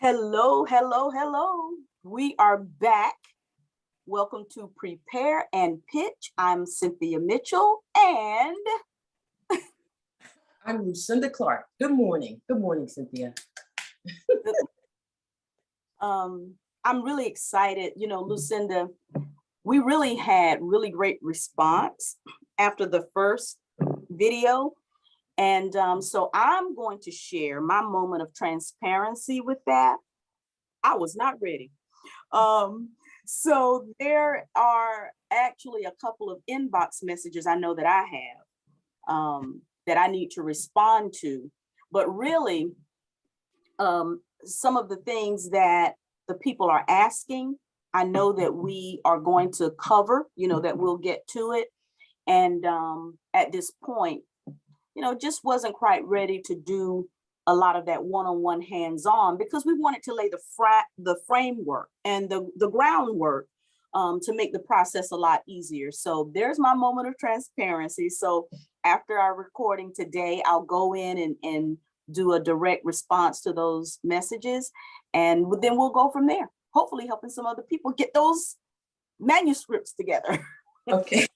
Hello, hello, hello. We are back. Welcome to Prepare and Pitch. I'm Cynthia Mitchell, and I'm Lucinda Clark. Good morning. Good morning, Cynthia. I'm really excited. Lucinda, we really had really great response after the first video. And so I'm going to share my moment of transparency with that. I was not ready. Um, so there are actually a couple of inbox messages I know that I have that I need to respond to, but really some of the things that the people are asking, I know that we are going to cover, that we'll get to it. And at this point, just wasn't quite ready to do a lot of that one-on-one hands-on because we wanted to lay the framework and the groundwork to make the process a lot easier. So there's my moment of transparency. So after our recording today, I'll go in and do a direct response to those messages, and then we'll go from there, hopefully helping some other people get those manuscripts together. Okay.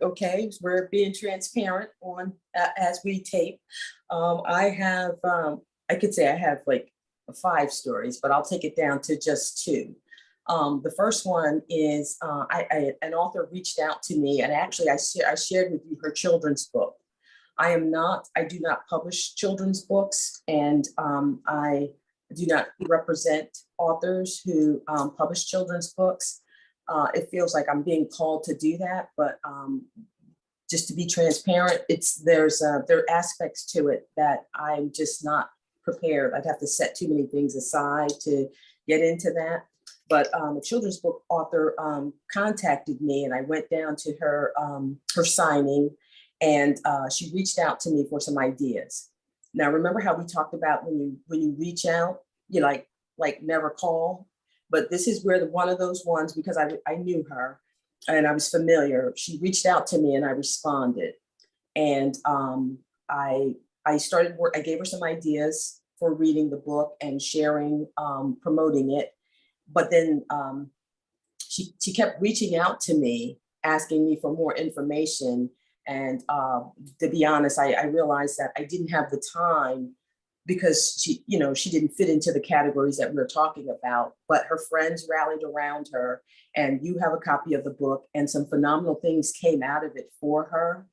Okay. We're being transparent on as we tape. I have, I could say I have like 5 stories, but I'll take it down to just 2. The first one is an author reached out to me, and actually I shared with you her children's book. I do not publish children's books, and I do not represent authors who publish children's books. It feels like I'm being called to do that, but just to be transparent, there are aspects to it that I'm just not prepared. I'd have to set too many things aside to get into that. But a children's book author contacted me, and I went down to her signing, and she reached out to me for some ideas. Now, remember how we talked about when you reach out, you like never call. But this is where one of those ones, because I knew her and I was familiar. She reached out to me and I responded. And I started work. I gave her some ideas for reading the book and sharing, promoting it. But then she kept reaching out to me, asking me for more information. And to be honest, I realized that I didn't have the time because she didn't fit into the categories that we were talking about, but her friends rallied around her, and you have a copy of the book, and some phenomenal things came out of it for her.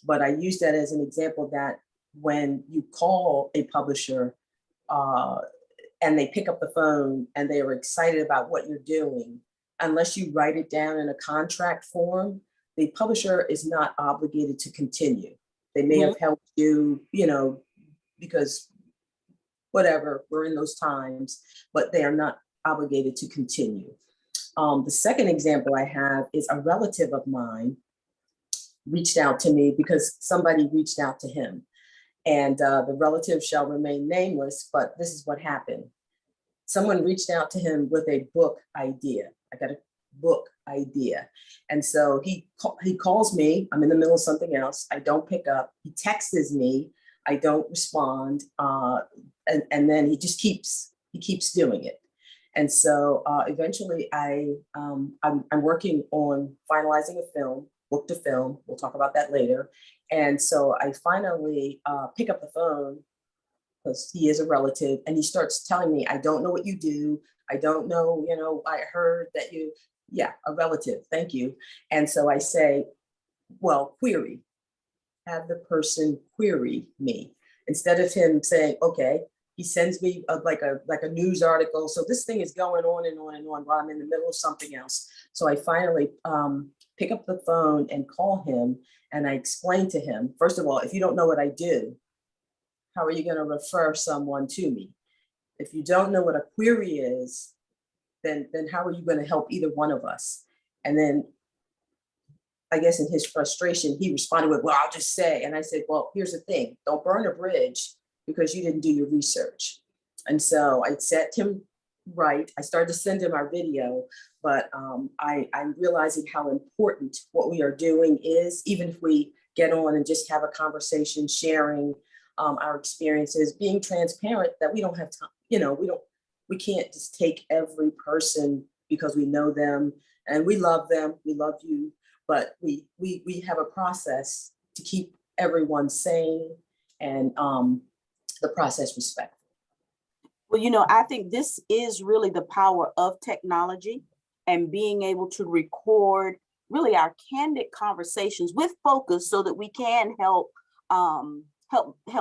But I use that as an example that when you call a publisher and they pick up the phone and they are excited about what you're doing, unless you write it down in a contract form, the publisher is not obligated to continue. They may have helped you, because whatever, we're in those times, but they are not obligated to continue. The second example I have is a relative of mine reached out to me because somebody reached out to him. And the relative shall remain nameless, but this is what happened. Someone reached out to him with a book idea. I got a book idea. And so he calls me, I'm in the middle of something else, I don't pick up, he texts me, I don't respond, and then he keeps doing it. And so eventually I'm working on finalizing a film, book to film, we'll talk about that later. And so I finally pick up the phone, because he is a relative, and he starts telling me, I don't know what you do. I don't know, I heard that a relative, thank you. And so I say, well, query, have the person query me. Instead of him saying, okay, he sends me like a news article. So this thing is going on and on and on while I'm in the middle of something else. So I finally pick up the phone and call him, and I explain to him, first of all, if you don't know what I do, how are you going to refer someone to me? If you don't know what a query is, then how are you going to help either one of us? And then I guess in his frustration, he responded with, well, I'll just say. And I said, well, here's the thing. Don't burn a bridge because you didn't do your research. And so I set him right. I started to send him our video, but I'm realizing how important what we are doing is, even if we get on and just have a conversation, sharing our experiences, being transparent that we don't have time, we can't just take every person because we know them and we love them, we love you, but we have a process to keep everyone sane and the process respectful. Well, I think this is really the power of technology and being able to record really our candid conversations with focus so that we can help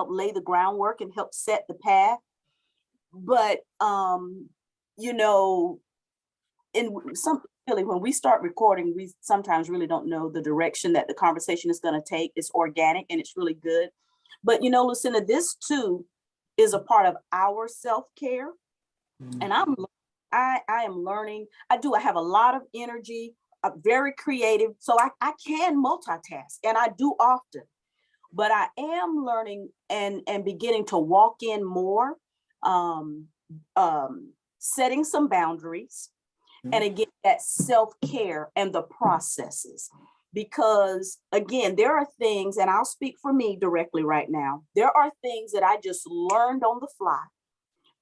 lay the groundwork and help set the path. But you know, in some really when we start recording, we sometimes really don't know the direction that the conversation is going to take. It's organic and it's really good. But Lucinda, this too is a part of our self-care. And I am learning. I have a lot of energy, very creative. So I can multitask and I do often, but I am learning and beginning to walk in more, setting some boundaries. And again, that self-care and the processes, because again, there are things, and I'll speak for me directly right now. There are things that I just learned on the fly.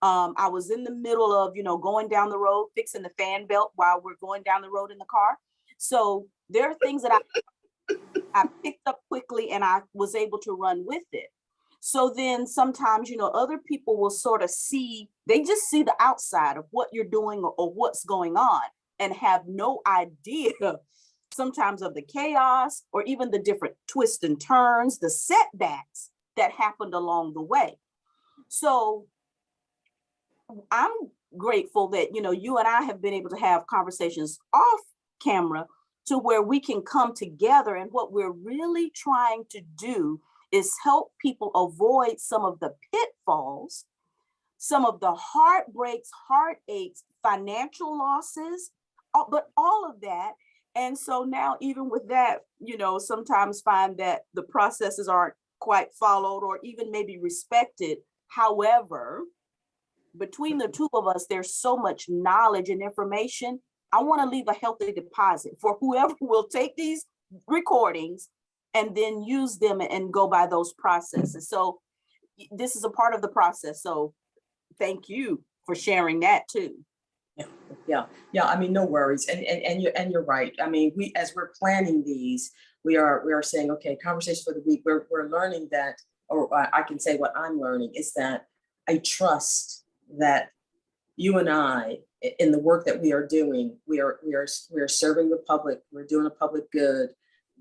I was in the middle of, going down the road, fixing the fan belt while we're going down the road in the car. So there are things that I picked up quickly and I was able to run with it. So then sometimes, other people will sort of they just see the outside of what you're doing or what's going on and have no idea sometimes of the chaos or even the different twists and turns, the setbacks that happened along the way. So I'm grateful that, you and I have been able to have conversations off camera to where we can come together. And what we're really trying to do is help people avoid some of the pitfalls, some of the heartbreaks, heartaches, financial losses, but all of that. And so now, even with that, sometimes find that the processes aren't quite followed or even maybe respected. However, between the two of us, there's so much knowledge and information. I want to leave a healthy deposit for whoever will take these recordings and then use them and go by those processes. So this is a part of the process. So thank you for sharing that too. Yeah. I mean, no worries. And you're right. I mean, as we're planning these, we are saying, okay, conversation for the week. We're learning that, or I can say what I'm learning is that I trust that you and I, in the work that we are doing, we are serving the public. We're doing a public good,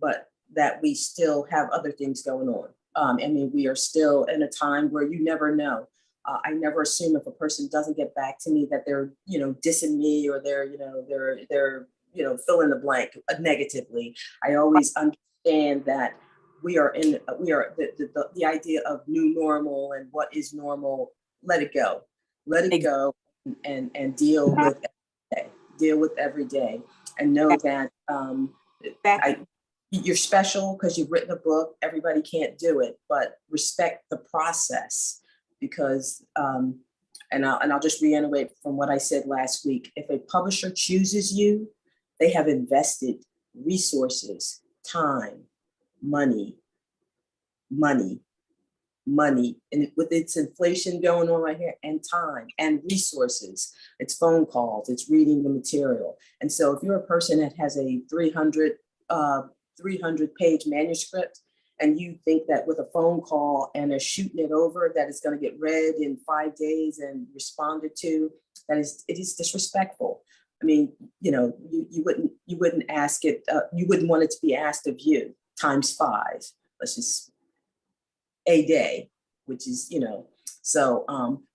but that we still have other things going on. I mean, we are still in a time where you never know. I never assume if a person doesn't get back to me that they're, dissing me or they're fill in the blank negatively. I always understand that we are the idea of new normal and what is normal. Let it go and deal with every day and know that you're special because you've written a book. Everybody can't do it, but respect the process because, and I'll just reiterate from what I said last week. If a publisher chooses you, they have invested resources, time, money, and with its inflation going on right here, and time and resources, it's phone calls, it's reading the material. And so if you're a person that has a 300 page manuscript and you think that with a phone call and a shooting it over that it's going to get read in 5 days and responded to, it is disrespectful. I mean, you wouldn't ask it, you wouldn't want it to be asked of you times 5. Let's just a day, which is, so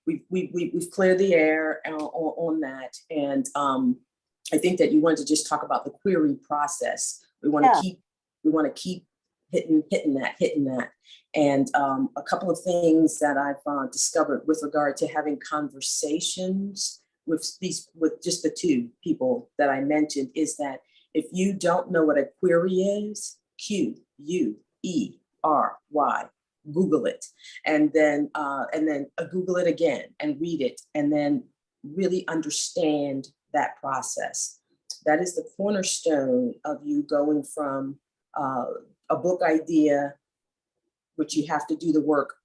we've cleared the air on that. And I think that you wanted to just talk about the query process. We want to keep hitting that. And a couple of things that I've discovered with regard to having conversations with just the two people that I mentioned is that if you don't know what a query is, QUERY, Google it, and then Google it again and read it, and then really understand that process. That is the cornerstone of you going from a book idea, which you have to do the work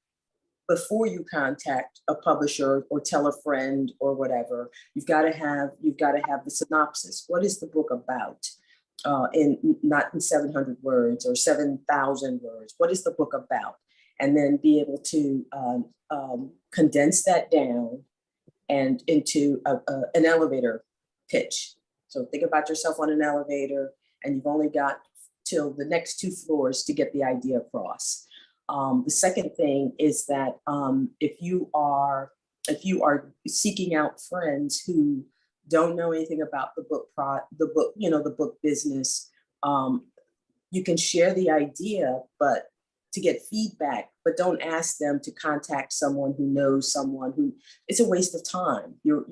before you contact a publisher or tell a friend or whatever, you've got to have the synopsis. What is the book about? In not in 700 words or 7,000 words. What is the book about? And then be able to condense that down and into an elevator pitch. So think about yourself on an elevator, and you've only got till the next 2 floors to get the idea across. The second thing is that if you are seeking out friends who don't know anything about the book business, you can share the idea, but to get feedback, but don't ask them to contact someone who knows someone who, it's a waste of time. You're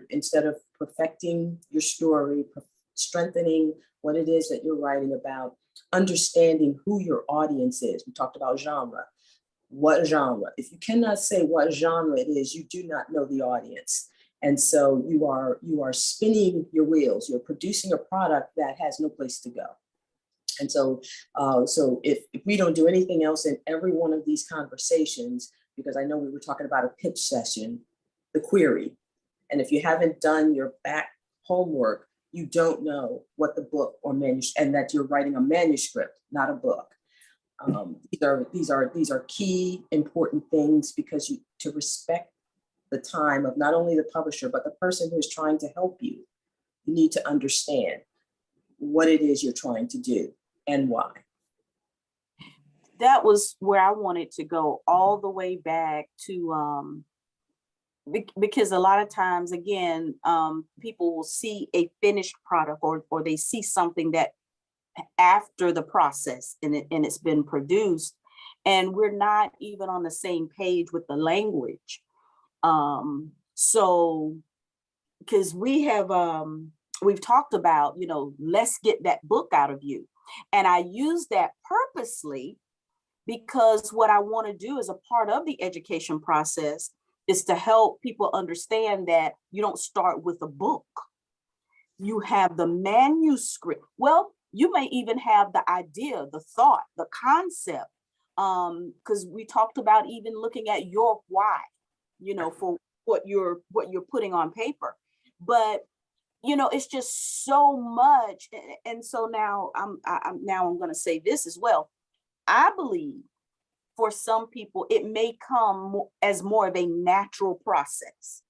instead of perfecting your story, strengthening what it is that you're writing about, understanding who your audience is. We talked about genre. What genre? If you cannot say what genre it is, you do not know the audience. And so you are spinning your wheels. You're producing a product that has no place to go. And so, if we don't do anything else in every one of these conversations, because I know we were talking about a pitch session, the query. And if you haven't done your back homework, you don't know what the book or manuscript, and that you're writing a manuscript, not a book. These are key important things, because to respect the time of not only the publisher, but the person who is trying to help you, you need to understand what it is you're trying to do and why. That was where I wanted to go, all the way back to because a lot of times, again, people will see a finished product, or they see something that after the process and it's been produced, and we're not even on the same page with the language. So because we've talked about, let's get that book out of you. And I use that purposely, because what I want to do as a part of the education process is to help people understand that you don't start with a book. You have the manuscript. Well, you may even have the idea, the thought, the concept, because we talked about even looking at your why, for what you're putting on paper. But it's just so much. And so now I'm going to say this as well. I believe for some people, it may come as more of a natural process.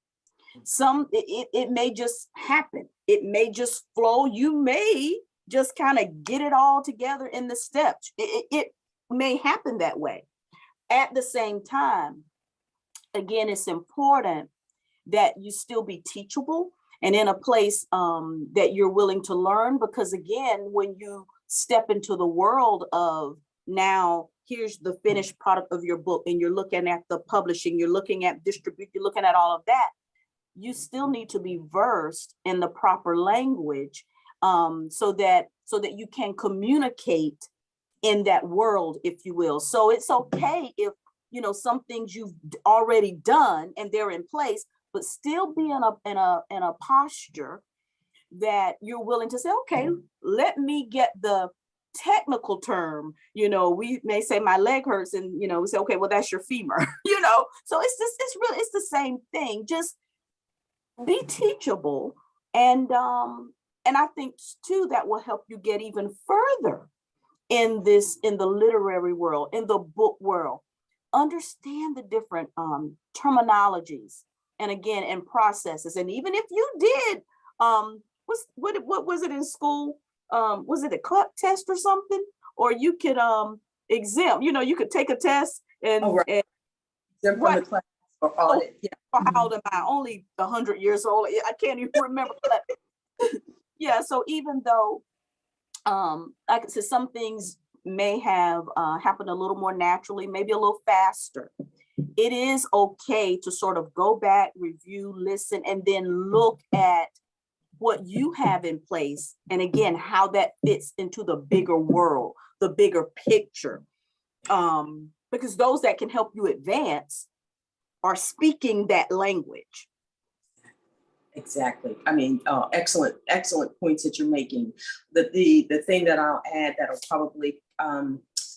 It may just happen. It may just flow. You may just kind of get it all together in the steps. It may happen that way. At the same time, again, it's important that you still be teachable and in a place that you're willing to learn, because again, when you step into the world of now, here's the finished product of your book, and you're looking at the publishing, you're looking at distribute, you're looking at all of that, you still need to be versed in the proper language, so that you can communicate in that world, if you will. So it's okay if some things you've already done and they're in place, but still be in a posture that you're willing to say, okay, let me get the technical term. We may say my leg hurts, and we say, okay, well, that's your femur. So it's the same thing. Just be teachable, and I think too that will help you get even further in the literary world, in the book world. Understand the different terminologies, and again, and processes. And even if you did what was it in school, was it a CLEP test or something, or you could exempt, you could take a test and, oh, right. and Exempt from the class or audit. Yeah. How old am I? Only 100 years old. I can't even remember. But yeah, so even though like I said, some things may have happened a little more naturally, maybe a little faster, it is okay to sort of go back, review, listen, and then look at what you have in place, and again, how that fits into the bigger world, the bigger picture, because those that can help you advance are speaking that language. Exactly. I mean, excellent points that you're making. The thing that I'll add that'll probably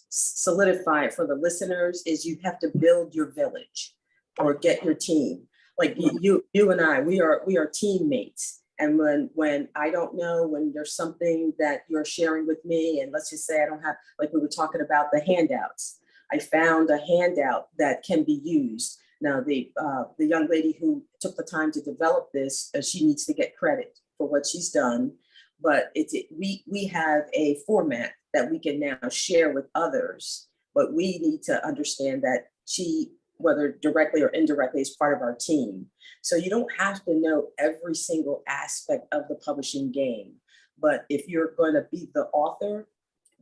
solidify it for the listeners is you have to build your village or get your team. Like you and I, we are teammates. And when I don't know, when there's something that you're sharing with me, and let's just say I don't have, like we were talking about the handouts, I found a handout that can be used. Now, the young lady who took the time to develop this, she needs to get credit for what she's done. But we have a format that we can now share with others. But we need to understand that she, whether directly or indirectly, is part of our team. So you don't have to know every single aspect of the publishing game. But if you're going to be the author,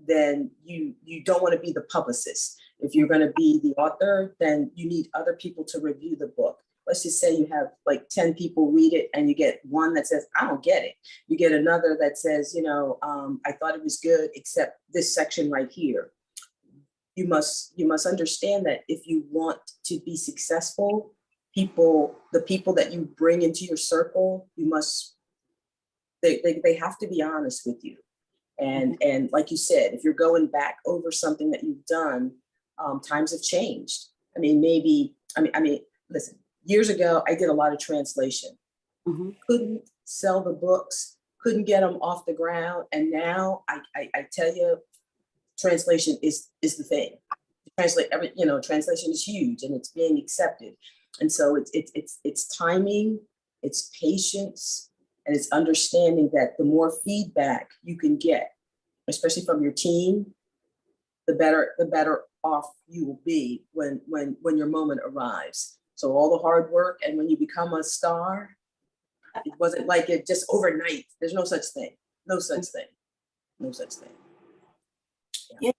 then you don't want to be the publicist. If you're going to be the author, then you need other people to review the book. Let's just say you have like 10 people read it and you get one that says, I don't get it. You get another that says, I thought it was good, except this section right here. You must understand that if you want to be successful, the people that you bring into your circle, they have to be honest with you. And like you said, if you're going back over something that you've done, times have changed. Listen, years ago, I did a lot of translation. Mm-hmm. Couldn't sell the books, couldn't get them off the ground. And now I tell you, translation is the thing. Translation is huge and it's being accepted. And so it's timing, it's patience, and it's understanding that the more feedback you can get, especially from your team, the better off you will be when your moment arrives. So all the hard work, and when you become a star, it wasn't like it just overnight. There's no such thing. No such thing. No such thing. Yeah.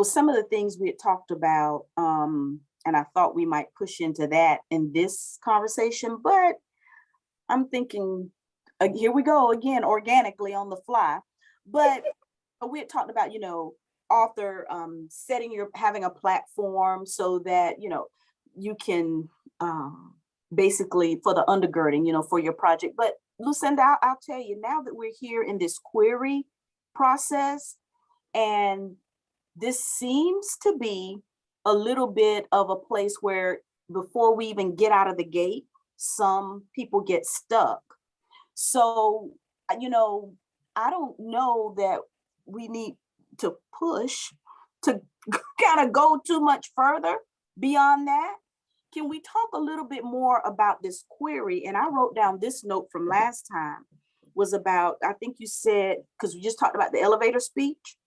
Some of the things we had talked about, and I thought we might push into that in this conversation, but I'm thinking, here we go again, organically on the fly. But we had talked about, author having a platform so that, you can basically for the undergirding, for your project. But Lucinda, I'll tell you, now that we're here in this query process, and this seems to be a little bit of a place where before we even get out of the gate, some people get stuck. So, I don't know that we need to push to kind of go too much further beyond that. Can we talk a little bit more about this query? And I wrote down this note from last time was about, I think you said, because we just talked about the elevator speech,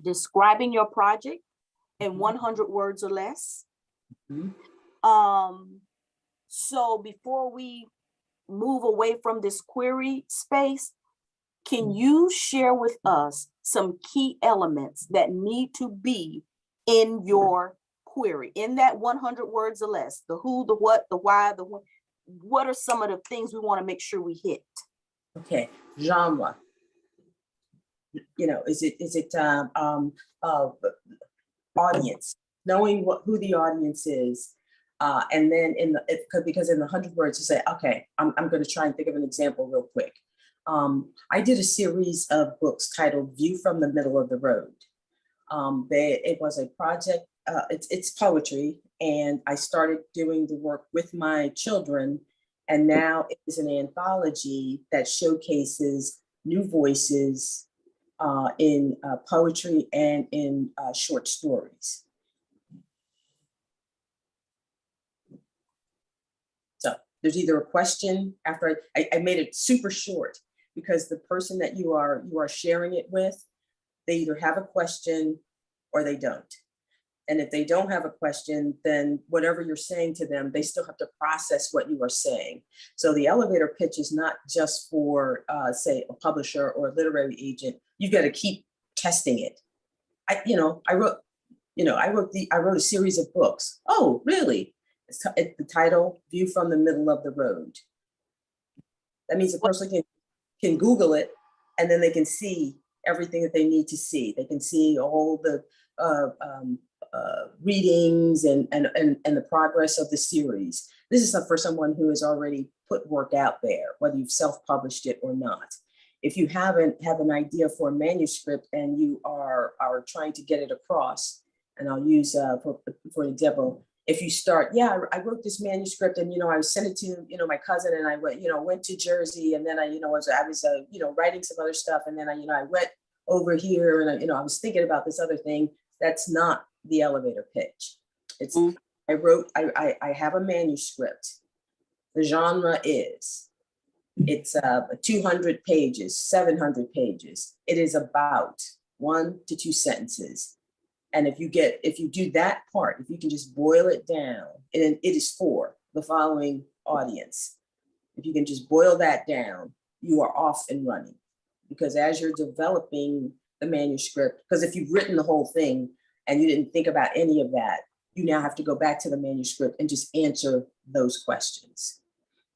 describing your project in 100 words or less. Mm-hmm. So before we move away from this query space, can you share with us some key elements that need to be in your query, in that 100 words or less? The who, the what, the why, the when. What are some of the things we want to make sure we hit? Okay, genre. Is it audience? Knowing who the audience is, and then because in the 100 words you say, okay, I'm going to try and think of an example real quick. I did a series of books titled "View from the Middle of the Road." It was a project. It's poetry, and I started doing the work with my children, and now it is an anthology that showcases new voices in poetry and in short stories. So there's either a question after I made it super short, because the person that you are sharing it with, they either have a question or they don't. And if they don't have a question, then whatever you're saying to them, they still have to process what you are saying. So the elevator pitch is not just for, say, a publisher or a literary agent. You've got to keep testing it. I wrote a series of books. Oh, really? It's the title, "View from the Middle of the Road." That means a person can Google it, and then they can see everything that they need to see. They can see all the readings and the progress of the series. This is for someone who has already put work out there, whether you've self-published it or not. if you haven't have an idea for a manuscript and you are trying to get it across, and I'll use for example, if you start, yeah, I wrote this manuscript and, I sent it to, my cousin, and I went to Jersey, and then I was writing some other stuff. And then I went over here, and I was thinking about this other thing. That's not the elevator pitch. It's, I have a manuscript. The genre is, it's 200 pages, 700 pages. It is about 1 to 2 sentences. And if you do that part, if you can just boil it down, and it is for the following audience. If you can just boil that down, you are off and running. Because as you're developing the manuscript, because if you've written the whole thing and you didn't think about any of that, you now have to go back to the manuscript and just answer those questions.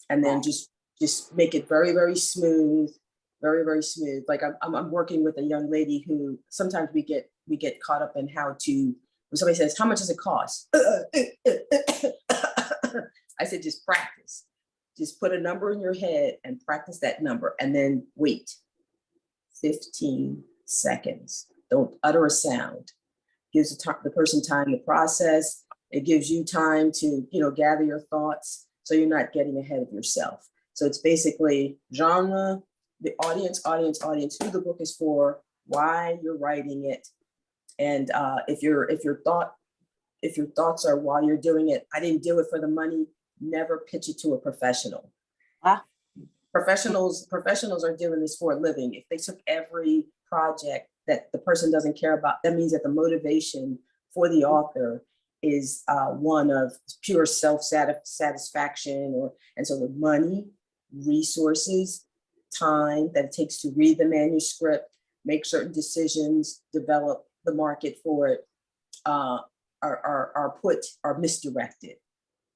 And then just make it very, very smooth, very, very smooth. Like I'm working with a young lady who sometimes we get caught up in how to, when somebody says, how much does it cost? I said, just practice. Just put a number in your head and practice that number, and then wait 15 seconds. Don't utter a sound. Gives the person time to process. It gives you time to, gather your thoughts, so you're not getting ahead of yourself. So it's basically genre, the audience, who the book is for, why you're writing it. And if your thoughts are while you're doing it, I didn't do it for the money, never pitch it to a professional. Professionals are doing this for a living. If they took every project that the person doesn't care about, that means that the motivation for the author is one of pure self-satisfaction, and so the money, resources, time that it takes to read the manuscript, make certain decisions, develop the market for it, are misdirected.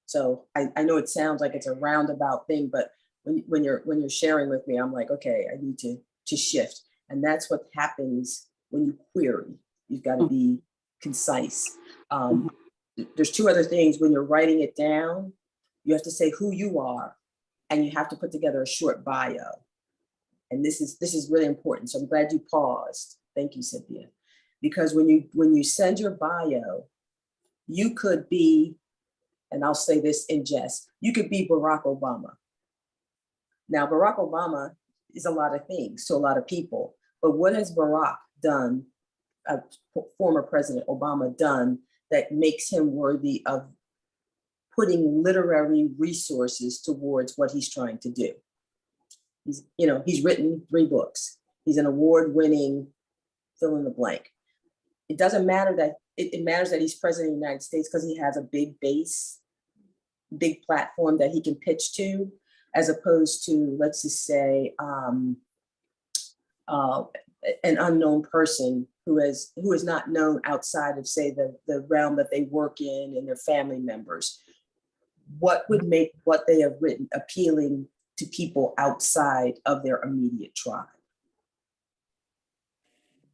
So I know it sounds like it's a roundabout thing, but when you're sharing with me, I'm like, okay, I need to shift. And that's what happens when you query. You've got to be concise. There's 2 other things. When you're writing it down, you have to say who you are, and you have to put together a short bio. And this is really important. So I'm glad you paused. Thank you, Cynthia. Because when you send your bio, you could be, and I'll say this in jest, you could be Barack Obama. Now, Barack Obama is a lot of things to a lot of people, but what has Barack done, former President Obama done, that makes him worthy of putting literary resources towards what he's trying to do? He's written 3 books. He's an award-winning fill in the blank. It doesn't matter that it matters that he's president of the United States because he has a big base, big platform that he can pitch to, as opposed to, let's just say, an unknown person who is not known outside of, say, the realm that they work in and their family members. What would make what they have written appealing to people outside of their immediate tribe?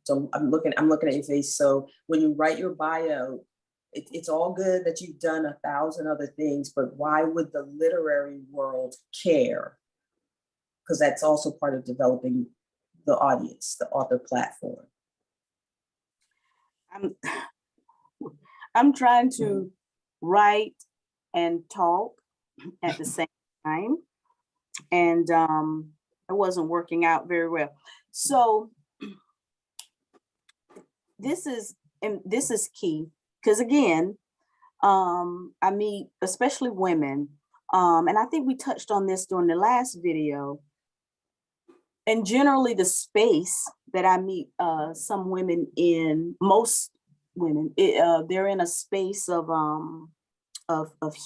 So I'm looking at your face. So when you write your bio, it's all good that you've done 1,000 other things, but why would the literary world care? Because that's also part of developing the audience, the author platform. I'm trying to write and talk at the same time, and it wasn't working out very well. So this is key, because again, I meet especially women, and I think we touched on this during the last video. And generally, the space that I meet some women in, most women, they're in a space of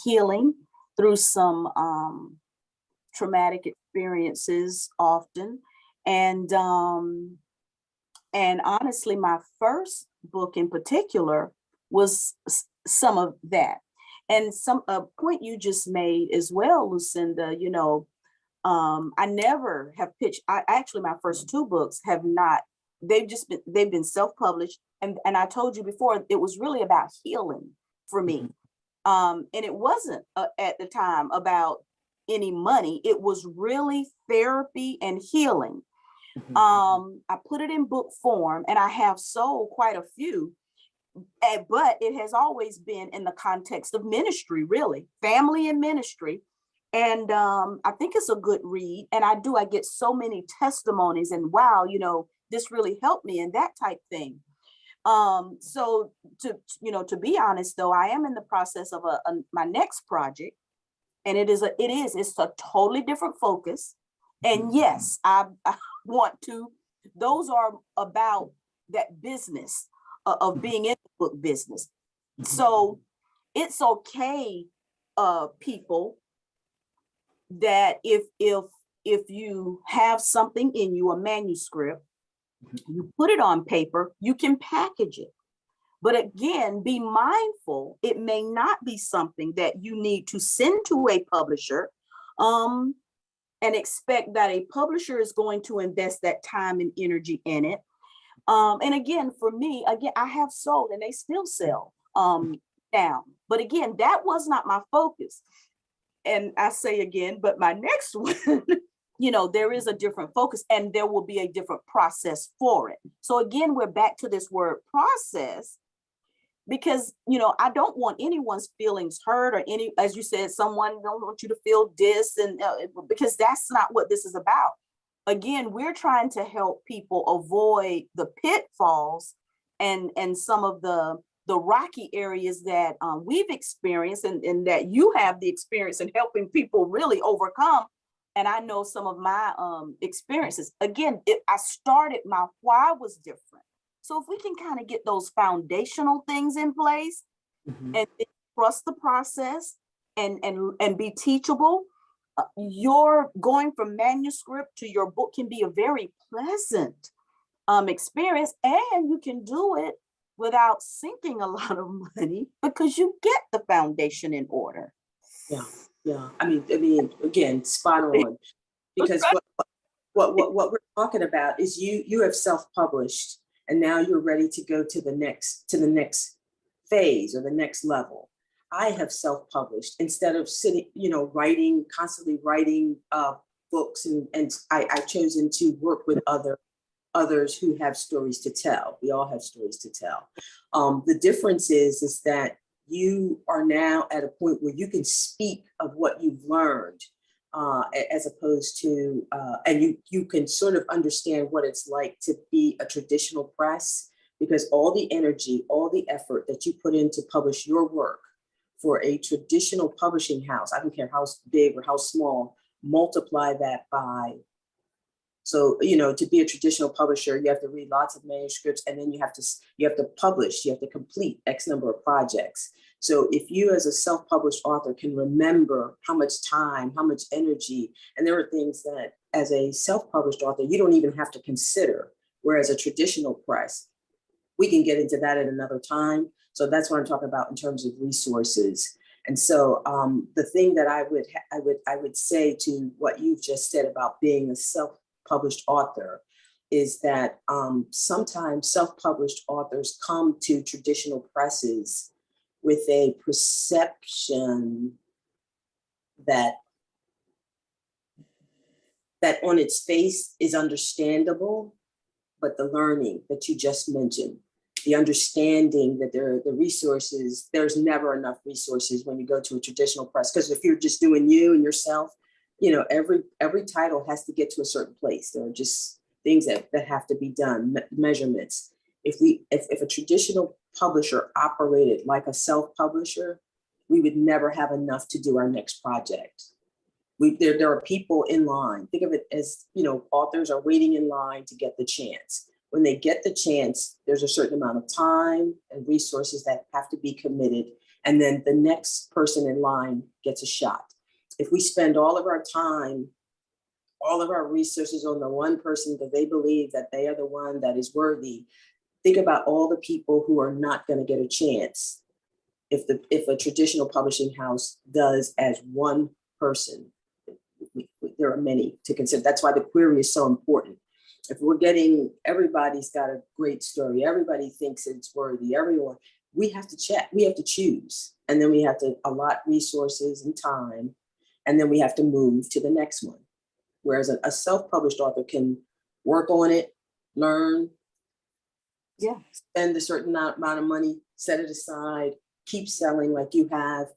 healing through some traumatic experiences often, and honestly, my first book in particular was some of that. And a point you just made as well, Lucinda, I never have pitched. Actually, my first 2 books have not, they've been self-published. And I told you before, it was really about healing for me. And it wasn't at the time about any money. It was really therapy and healing. Mhm. I put it in book form, and I have sold quite a few, but it has always been in the context of ministry, really, family and ministry. And I think it's a good read. And I get so many testimonies, and wow, this really helped me, and that type thing. So to be honest though, I am in the process of my next project, and it's a totally different focus. And yes, I want to, those are about that business of being in the book business. So it's okay, people, that if you have something in you, a manuscript, you put it on paper, you can package it. But again, be mindful, it may not be something that you need to send to a publisher, and expect that a publisher is going to invest that time and energy in it. And again, for me, again, I have sold and they still sell now. But again, that was not my focus. And I say again, but my next one, there is a different focus, and there will be a different process for it. So again, we're back to this word process, because I don't want anyone's feelings hurt, or as you said, someone don't want you to feel this, and because that's not what this is about. Again, we're trying to help people avoid the pitfalls and some of the rocky areas that we've experienced, and that you have the experience in helping people really overcome. And I know some of my experiences. Again, I started, my why was different. So if we can kind of get those foundational things in place, and trust the process, and be teachable, your going from manuscript to your book can be a very pleasant experience, and you can do it without sinking a lot of money because you get the foundation in order. Yeah, yeah. I mean, again, spot on. Because what we're talking about is you have self-published, and now you're ready to go to the next phase or the next level. I have self-published instead of sitting, constantly writing books, and I've chosen to work with others who have stories to tell. We all have stories to tell. The difference is that you are now at a point where you can speak of what you've learned, as opposed to, and you can sort of understand what it's like to be a traditional press, because all the energy, all the effort that you put in to publish your work for a traditional publishing house, I don't care how big or how small, multiply that by. So, to be a traditional publisher, you have to read lots of manuscripts, and then you have to publish, you have to complete X number of projects. So if you as a self-published author can remember how much time, how much energy, and there are things that as a self-published author, you don't even have to consider, whereas a traditional press, we can get into that at another time. So that's what I'm talking about in terms of resources. And so the thing that I would say to what you've just said about being a self-published author is that sometimes self-published authors come to traditional presses with a perception that on its face is understandable, but the learning that you just mentioned, the understanding that the resources, there's never enough resources when you go to a traditional press, because if you're just doing you and yourself, every title has to get to a certain place. There are just things that have to be done, measurements. If a traditional publisher operated like a self-publisher, we would never have enough to do our next project. There are people in line. Think of it as, authors are waiting in line to get the chance. When they get the chance, there's a certain amount of time and resources that have to be committed. And then the next person in line gets a shot. If we spend all of our time, all of our resources on the one person because they believe that they are the one that is worthy, think about all the people who are not going to get a chance if a traditional publishing house does as one person. There are many to consider. That's why the query is so important. If we're getting, everybody's got a great story, everybody thinks it's worthy, everyone, we have to check, we have to choose, and then we have to allot resources and time, and then we have to move to the next one. Whereas a self-published author can work on it, learn, Yeah. spend a certain amount of money, set it aside, keep selling like you have,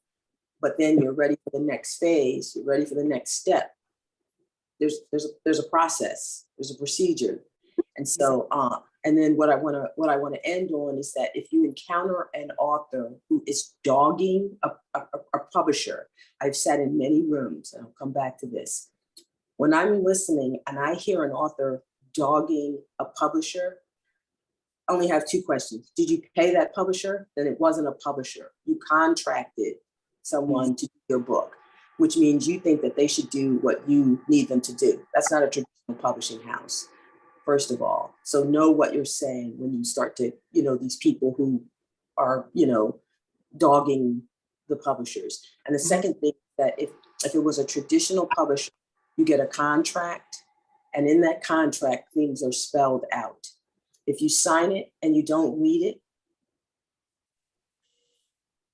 but then you're ready for the next phase, you're ready for the next step. There's a process, there's a procedure. And so, and then what I want to end on is that if you encounter an author who is dogging a publisher, I've sat in many rooms, and I'll come back to this. When I'm listening and I hear an author dogging a publisher, I only have two questions. Did you pay that publisher? Then it wasn't a publisher. You contracted someone to do your book, which means you think that they should do what you need them to do. That's not a traditional publishing house, first of all. So know what you're saying when you start to, these people who are, dogging the publishers. And the second thing that if it was a traditional publisher, you get a contract, and in that contract, things are spelled out. If you sign it and you don't read it,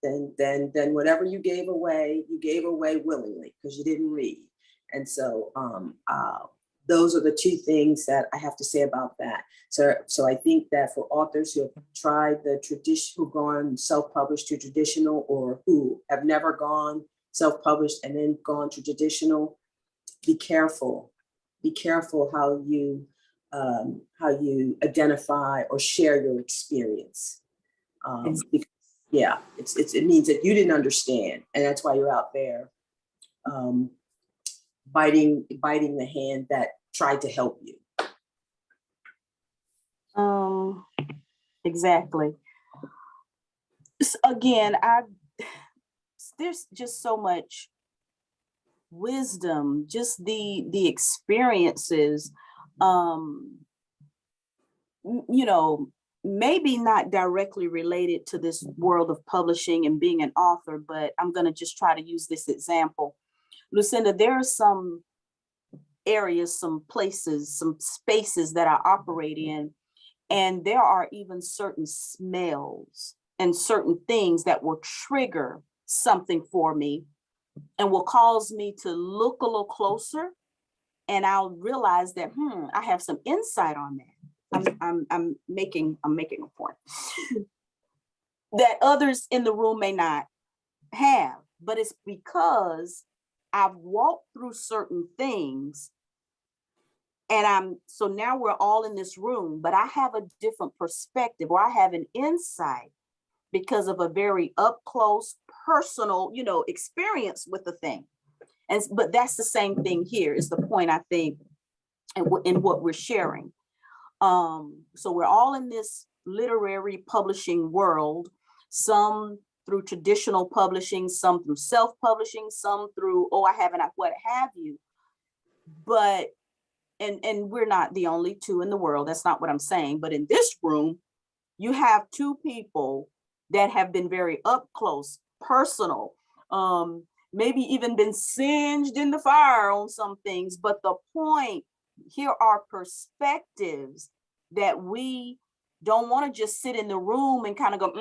then whatever you gave away willingly because you didn't read. And so those are the two things that I have to say about that. So I think that for authors who have tried the tradition, who've gone self-published to traditional, or who have never gone self-published and then gone to traditional, be careful. Be careful how you identify or share your experience. Because, yeah, it means that you didn't understand, and that's why you're out there biting the hand that tried to help you. Exactly. Again, there's just so much wisdom, just the experiences, maybe not directly related to this world of publishing and being an author, but I'm going to just try to use this example. Lucinda, there are some areas, some places, some spaces that I operate in, and there are even certain smells and certain things that will trigger something for me and will cause me to look a little closer, and I'll realize that I have some insight on that. I'm making a point that others in the room may not have, but it's because I've walked through certain things, and so now we're all in this room, but I have a different perspective, or I have an insight because of a very up close, personal, experience with the thing. But that's the same thing here is the point, I think, in what we're sharing. So we're all in this literary publishing world, some through traditional publishing, some through self-publishing, some through, I haven't, what have you. But, and we're not the only two in the world. That's not what I'm saying. But in this room, you have two people that have been very up close, personal, maybe even been singed in the fire on some things. But the point, here are perspectives that we don't want to just sit in the room and kind of go,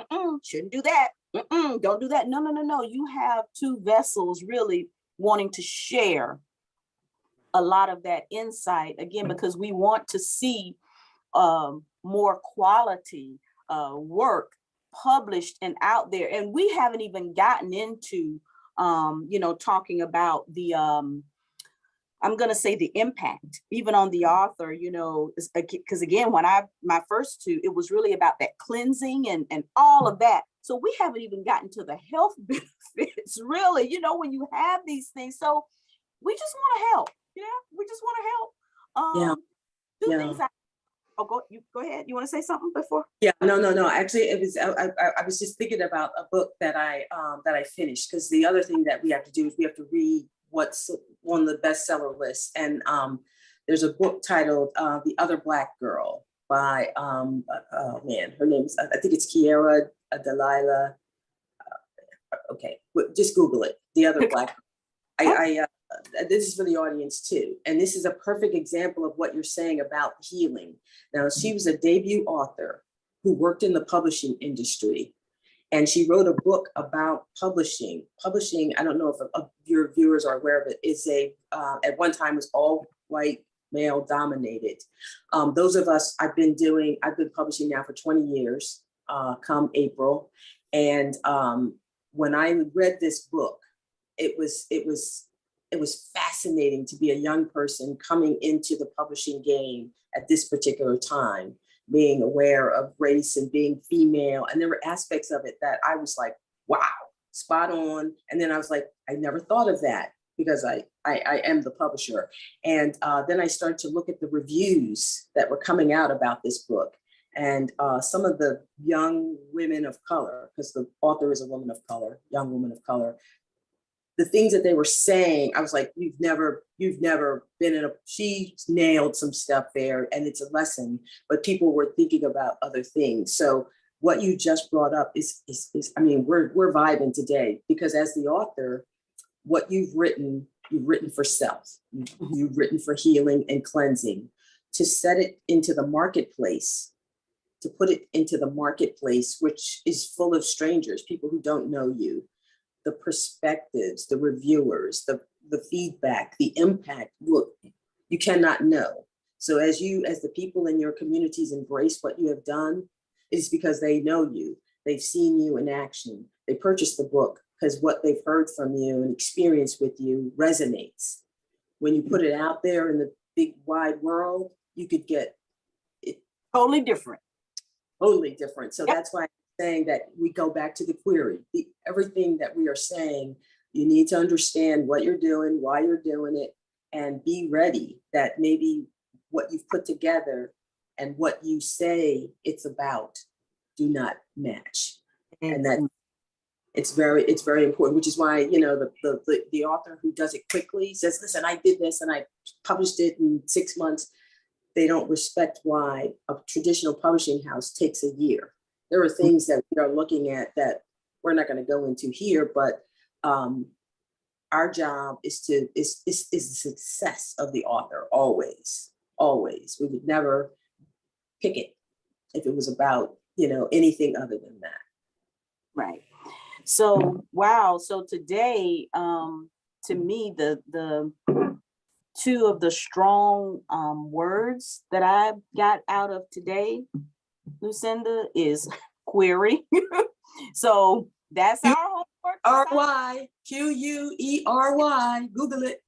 shouldn't do that. Don't do that. No. You have two vessels really wanting to share a lot of that insight, again, because we want to see more quality work published and out there. And we haven't even gotten into, talking about the, I'm going to say the impact, even on the author, because again, when my first two, it was really about that cleansing and all of that. So we haven't even gotten to the health benefits, really, when you have these things. So we just want to help. We just want to help. Do things. Go ahead. You want to say something before? Yeah, no. Actually, it was. I was just thinking about a book that I finished, because the other thing that we have to do is we have to read what's on the bestseller list. And there's a book titled "The Other Black Girl" by her name's, I think it's Kiara Delilah. Okay, just Google it. The Other Black Girl. This is for the audience too. And this is a perfect example of what you're saying about healing. Now, she was a debut author who worked in the publishing industry, and she wrote a book about publishing. Publishing, I don't know if your viewers are aware of it, is at one time was all white male dominated. Those of us, I've been publishing now for 20 years, come April. And when I read this book, it was fascinating to be a young person coming into the publishing game at this particular time, being aware of race and being female. And there were aspects of it that I was like, wow, spot on. And then I was like, I never thought of that because I am the publisher. And then I started to look at the reviews that were coming out about this book. And some of the young women of color, because the author is a woman of color, young woman of color, the things that they were saying, I was like, you've never been in she nailed some stuff there, and it's a lesson, but people were thinking about other things. So what you just brought up is I mean, we're vibing today, because as the author, what you've written for self, you've written for healing and cleansing, to set it into the marketplace, to put it into the marketplace, which is full of strangers, people who don't know you, the perspectives, the reviewers, the feedback, the impact, you cannot know. So as the people in your communities embrace what you have done, it's because they know you, they've seen you in action, they purchased the book because what they've heard from you and experienced with you resonates. When you put it out there in the big wide world, you could get it totally different. Totally different. So Yep. That's why I'm saying that we go back to the query. Everything that we are saying, you need to understand what you're doing, why you're doing it, and be ready that maybe what you've put together and what you say it's about do not match. And that it's very important, which is why, the author who does it quickly says, listen, I did this and I published it in 6 months. They don't respect why a traditional publishing house takes a year. There are things that we are looking at that we're not going to go into here, but our job is the success of the author, always. We would never pick it if it was about, anything other than that. Right. So, wow. So today, to me, the two of the strong words that I got out of today, Lucinda, is query. So that's our homework. R-Y, Q-U-E-R-Y, Google it.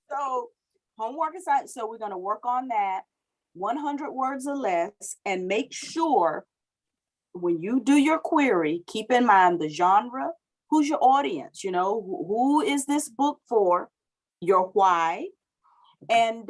So homework assignment. So we're going to work on that, 100 words or less, and make sure when you do your query, keep in mind the genre, who's your audience, who is this book for, your why, and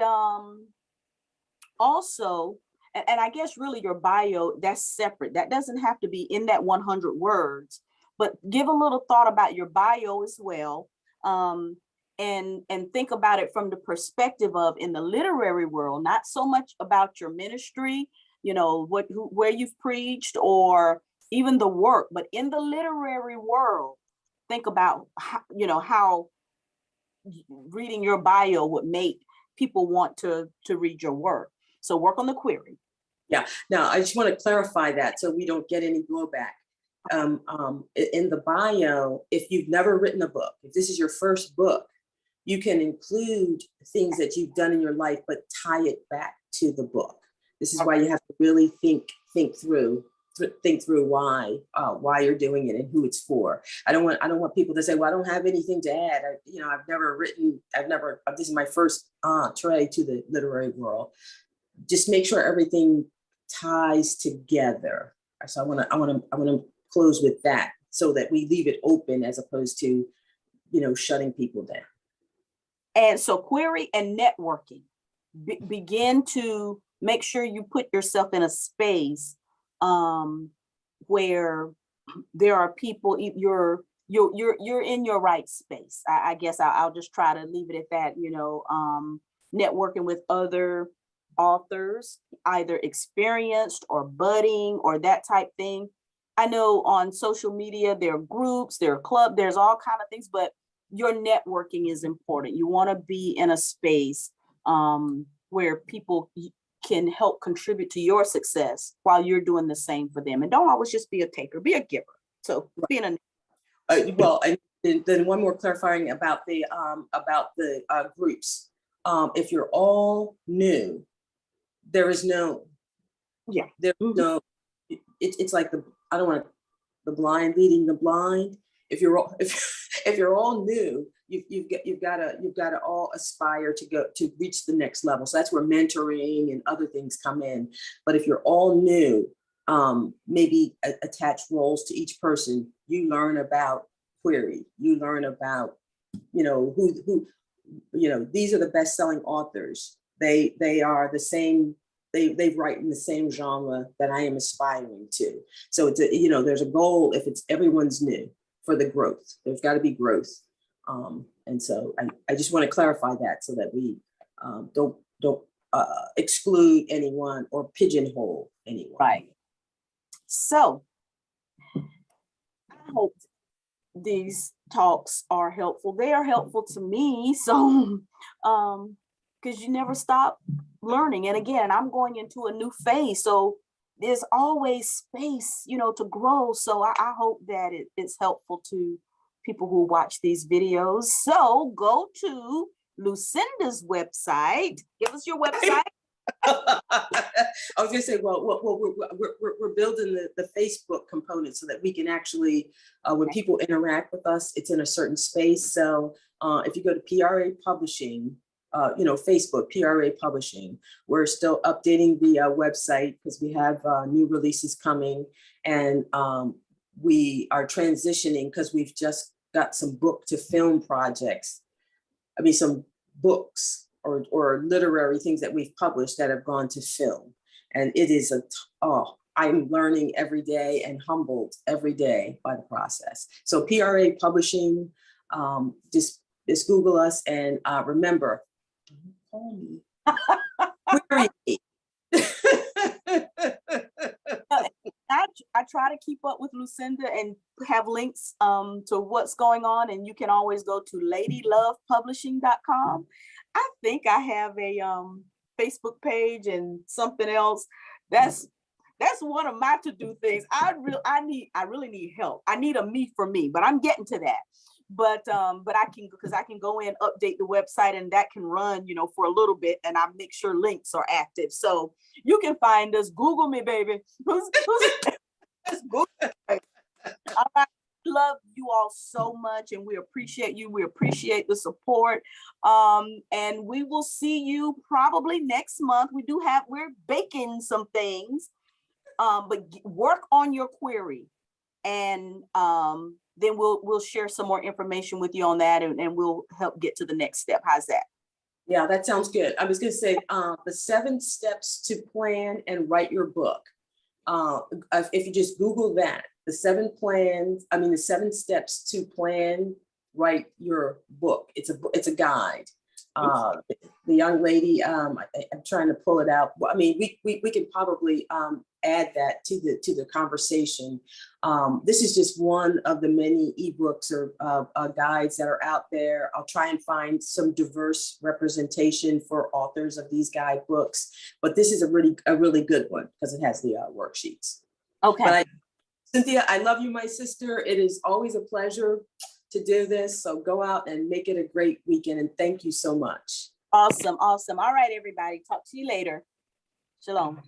also, and I guess really your bio, that's separate. That doesn't have to be in that 100 words, but give a little thought about your bio as well. And think about it from the perspective of, in the literary world, not so much about your ministry, where you've preached or even the work, but in the literary world, think about how reading your bio would make people want to read your work. So work on the query. Yeah. Now, I just want to clarify that so we don't get any blowback. In the bio, if you've never written a book, if this is your first book, you can include things that you've done in your life, but tie it back to the book. This is why you have to really think through why you're doing it and who it's for. I don't want people to say, well, I don't have anything to add. This is my first entree to the literary world. Just make sure everything ties together. So I want to close with that so that we leave it open as opposed to, shutting people down. And so query and networking, begin to make sure you put yourself in a space where there are people, you're in your right space. I guess I'll just try to leave it at that, networking with other authors, either experienced or budding or that type thing. I know on social media, there are groups, there are clubs, there's all kind of things, but your networking is important. You want to be in a space where people can help contribute to your success while you're doing the same for them. And don't always just be a taker, be a giver. So being a well, and then one more clarifying about the groups. if you're all new, there is no, Yeah. there's no, it's like I don't want the blind leading the blind. If you're all, if you're all new, you've got to all aspire to reach the next level. So that's where mentoring and other things come in. But if you're all new, maybe attach roles to each person. You learn about query. You learn about, who these are the best-selling authors. They are the same. They write in the same genre that I am aspiring to. So it's there's a goal. If it's everyone's new for the growth, there's got to be growth. And so I just want to clarify that so that we don't exclude anyone or pigeonhole anyone. Right. So I hope these talks are helpful. They are helpful to me. So, because you never stop learning. And again, I'm going into a new phase. So there's always space, to grow. So I hope that it's helpful to people who watch these videos. So go to Lucinda's website. Give us your website. I was gonna say, well, we're building the Facebook component so that we can actually, when people interact with us, it's in a certain space. So if you go to PRA Publishing, Facebook, PRA Publishing, we're still updating the website because we have new releases coming, and we are transitioning because we've just got some book to film projects. I mean, some books or literary things that we've published that have gone to film. And it is I'm learning every day and humbled every day by the process. So PRA Publishing, just Google us, and remember, don't call me. Query me. I try to keep up with Lucinda and have links to what's going on, and you can always go to ladylovepublishing.com. I think I have a Facebook page and something else. That's one of my to-do things. I really need help. I need a me for me, but I'm getting to that. But I can go in, update the website, and that can run, for a little bit, and I make sure links are active. So you can find us. Google me, baby. Who's Google? All right. Love you all so much, and we appreciate you. We appreciate the support. And we will see you probably next month. We're baking some things, but work on your query, and then we'll share some more information with you on that, and we'll help get to the next step. How's that? Yeah, that sounds good. I was going to say the 7 steps to plan and write your book. If you just Google that, the 7 steps to plan, write your book. It's a guide. The young lady, I'm trying to pull it out. I mean, we can probably add that to the conversation. This is just one of the many ebooks or guides that are out there. I'll try and find some diverse representation for authors of these guidebooks, but this is a really good one because it has the worksheets. Okay. But Cynthia, I love you, my sister. It is always a pleasure to do this. So go out and make it a great weekend. And thank you so much. Awesome. All right, everybody. Talk to you later. Shalom.